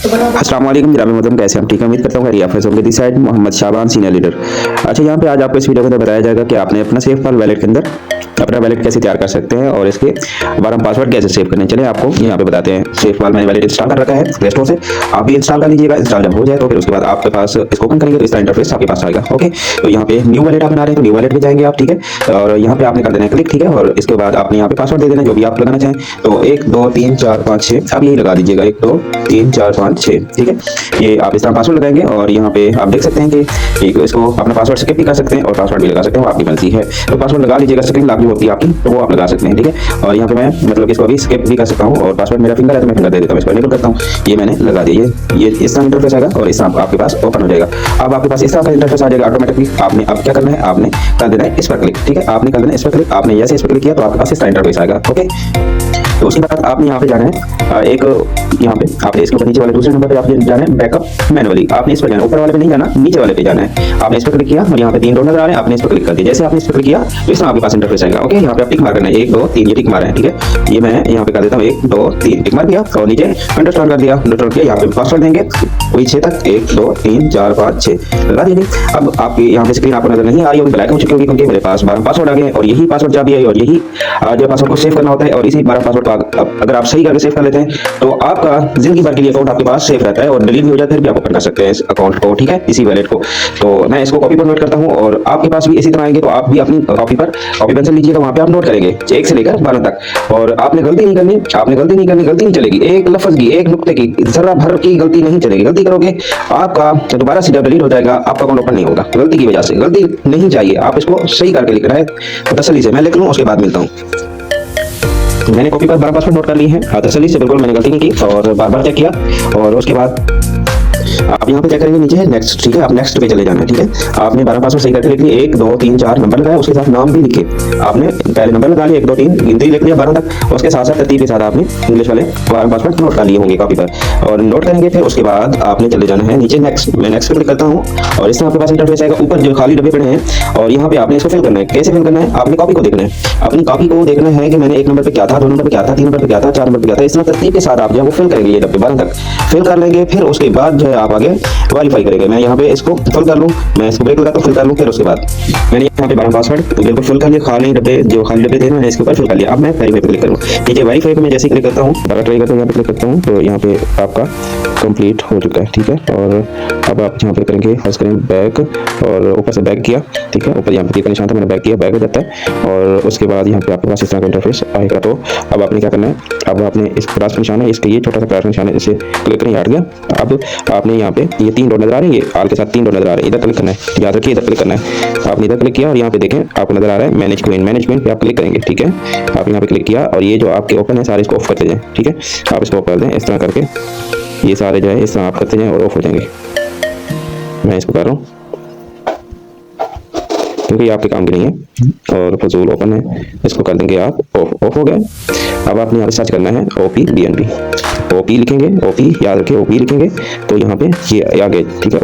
अस्सलाम वालेकुम जनाब मोहतरम, कैसे हम ठीक है। उम्मीद करता हूँ खैरियत से होंगे। This side Mohammad Shaban senior leader. अच्छा, यहाँ पे आज आपको इस वीडियो के अंदर बताया जाएगा कि आपने अपना सेफ फाइल वैलेट के अंदर अपना वैलेट कैसे तैयार कर सकते हैं और इसके बाद हम पासवर्ड कैसे सेव करने। चले आपको यहाँ पे बताते हैं। सेफ फाइल मैंने वैलेट इंस्टॉल कर रखा है प्ले स्टोर से, आप भी इंस्टॉल कर लीजिएगा। इंस्टॉल जब हो जाए तो फिर उसके बाद आपके पास इसको ओपन करेंगे तो इस तरह इंटरफेस आपके पास आएगा। ओके, तो यहाँ पे न्यू वैलेट आप बना रहे हैं तो न्यू वैलेट में जाएंगे आप, ठीक है। और यहाँ पे आपने कर देना है क्लिक, ठीक है। और इसके बाद आपने यहाँ पे पासवर्ड दे देना जो भी आप लगाना चाहें। तो 1 2 3 4 5 6 आप यही लगा दीजिएगा, 1 2 3 4 5 6, ठीक है। ये आप इस तरह पासवर्ड लगाएंगे और यहाँ पे आप देख सकते हैं कि इसको अपना पासवर्ड स्किप भी कर सकते हैं और पासवर्ड भी लगा सकते हैं, वो आपकी मर्जी है। तो पासवर्ड लगा लीजिएगा, स्क्रीन लॉक भी होती है आपकी तो वो आप लगा सकते हैं, ठीक है। और यहाँ पे मैं मतलब इसको अभी स्किप भी कर सकता हूँ और पासवर्ड मेरा फिंगर है तो मैं फिंगर दे देता हूँ, इसको इनेबल करता हूँ। ये मैंने लगा दिया, ये इस तरह इंटरफेस आएगा और इस तरह आपके पास ओपन हो जाएगा। अब आपके पास इस तरह का इंटरफेस आ जाएगा ऑटोमेटिकली। आपने अब क्या करना है, आपने कर देना है इस पर क्लिक, ठीक है। आपने कर देना है इस पर क्लिक, आपने जैसे इस पर क्लिक किया तो आपके पास इस तरह इंटरफेस आएगा। ओके, तो उसके बाद आपने यहाँ पे जाना है एक यहाँ पे आपने इसके ऊपर नीचे वाले दूसरे नंबर पे आपने जाना है बैकअप मैनुअली। आपने इस पर जाना है, ऊपर वाले पे नहीं जाना, नीचे वाले पे जाना है। आपने इस पर क्लिक किया और यहाँ पे 3 डॉट नजर आ रहे हैं, आपने इस पर क्लिक कर दिया। जैसे आपने इस पर क्लिक किया तो इस तरह आपके पास इंटरफेस आएगा। ओके, यहाँ पे आप टिक मार करना है, 1 2 3 ये टिक मार है, ठीक है। ये मैं यहाँ पे कर देता हूँ 1 2 3 टिक मार दिया और नीचे अंडरस्टोर कर दिया, अंडरस्टोर किया। यहाँ पे पासवर्ड देंगे वही 6 तक, 1 2 3 4 5 6 लगा दीजिए। अब आपकी यहाँ पे स्क्रीन आपको नजर नहीं आ रही होगी, ब्लैक हो चुकी होगी क्योंकि मेरे पास 12 पासवर्ड आ गए और यही पासवर्ड चाबी है और यही जो पासवर्ड को सेव करना होता है। और इसी 12 पासवर्ड को अगर आप सही करके सेव कर लेते हैं तो आपका जिंदगी भर के लिए अकाउंट आपके पास सेफ रहता है और डिलीट भी हो जाए फिर भी आप ओपन कर सकते हैं इस अकाउंट को, ठीक है, इसी वैलेट को। तो मैं इसको कॉपी पर नोट करता हूँ और आपके पास भी इसी तरह आएंगे तो आप भी अपनी कॉपी पर कॉपी पेंसिल लीजिएगा, वहां पे आप नोट करेंगे 1 से लेकर 12 तक। और आपने गलती नहीं करनी, आपने गलती नहीं करनी, गलती नहीं चलेगी। एक लफ्ज की, एक नुक्ते की, जरा भर की गलती नहीं चलेगी। गलती करोगे आपका दोबारा से जब डिलीट हो जाएगा आपका अकाउंट ओपन नहीं होगा गलती की वजह से। गलती नहीं चाहिए, आप इसको सही करके लिखना है। तो तसल्ली से मैं लिख लूँ, उसके बाद मिलता हूँ। मैंने कॉपी पर 12 पासवर्ड नोट कर लिए हैं, तसल्ली से, बिल्कुल मैंने गलती नहीं की और बार बार चेक किया। और उसके बाद आप यहाँ पे क्या करेंगे, नीचे है नेक्स्ट, ठीक है। आप नेक्स्ट पे चले जाना है, ठीक है। आपने 12 पासवर्ड सही करके लिख लिए, 1 2 3 4 नंबर लगाया, उसके साथ नाम भी लिखे। आपने पहले नंबर लगा लिया 1 2 3 गिनती लिख लिया 12 तक, उसके साथ साथ तरतीब के साथ आपने इंग्लिश वाले 12 पासवर्ड नोट कर लिए होंगे कॉपी पर और नोट करेंगे। फिर उसके बाद आपने चले जाना है नीचे नेक्स्ट। मैं नेक्स्ट पे क्लिक करता हूँ और इस तरह आपके पास इंटरफेस आएगा। ऊपर जो खाली डब्बे पड़े हैं और यहाँ पे आपने इसको फिल करना है। कैसे फिल करना है, आपने कॉपी को देखना है, अपनी कॉपी को देखना है कि मैंने 1 नंबर पे क्या था, 2 नंबर पे क्या था, 3 नंबर पे क्या था, 4 नंबर पे क्या था। इस तरह तरतीब के साथ आप जो फिल करेंगे, ये डब्बे 12 तक फिल कर लेंगे। फिर उसके बाद जो है आप आगे वेरीफाई करेंगे। मैं यहाँ पे इसको फिल कर लूँ, मैं इसको ब्रेक लगाता हूँ, फिल कर लूँ। फिर उसके बाद मैंने यहाँ पे 12 पासवर्ड बिल्कुल फिल कर लिया, खाली डब्बे जो खाली डब्बे थे मैंने इसके ऊपर फिल कर लिया। अब मैं वेरीफाई पे क्लिक करूँ, नीचे वेरीफाई पे मैं जैसे क्लिक करता हूँ, ट्राई करता हूँ, यहाँ पे क्लिक करता हूँ तो यहाँ पे आपका कंप्लीट हो चुका है, ठीक है। और अब आप यहाँ पे करेंगे फर्स्ट करेंगे बैक और ऊपर से बैक किया, ठीक है। ऊपर यहाँ पे क्लिक का निशान था, मैंने बैक किया, बैक हो जाता है। और उसके बाद यहाँ पे आपके पास इस तरह का इंटरफेस आएगा। तो अब आपने क्या करना है, अब आपने इस प्लस का निशान है, इसके ये छोटा सा प्लस का निशान है, इसे क्लिक करें, हट गया। अब आपने यहाँ पे ये 3 डॉट नजर आ रहे हैं, ये आल के साथ 3 डॉट नजर आ रहे हैं, इधर क्लिक करना है, याद रखिए इधर क्लिक करना है। आपने इधर क्लिक किया और यहाँ पे देखें आपको नजर आ रहा है मैनेज क्वीन, मैनेज क्वीन पे आप क्लिक करेंगे, ठीक है। आप यहाँ पे क्लिक किया और ये जो आपके ओपन है सारे इसको ऑफ करते जाएं, ठीक है। आप इसको ऑफ कर दें इस तरह करके, ये सारे जो है इस तरह आप करते जाएं और ऑफ हो जाएंगे। मैं इसको कर रहा हूँ क्योंकि ये आपके काम की नहीं है और फजूल ओपन है, इसको कर देंगे आप ऑफ। ऑफ हो गया। अब आपने यहाँ पे सर्च करना है OP BNB, OP लिखेंगे, OP याद रखिए, OP लिखेंगे तो यहाँ पे ये आ गया, ठीक है।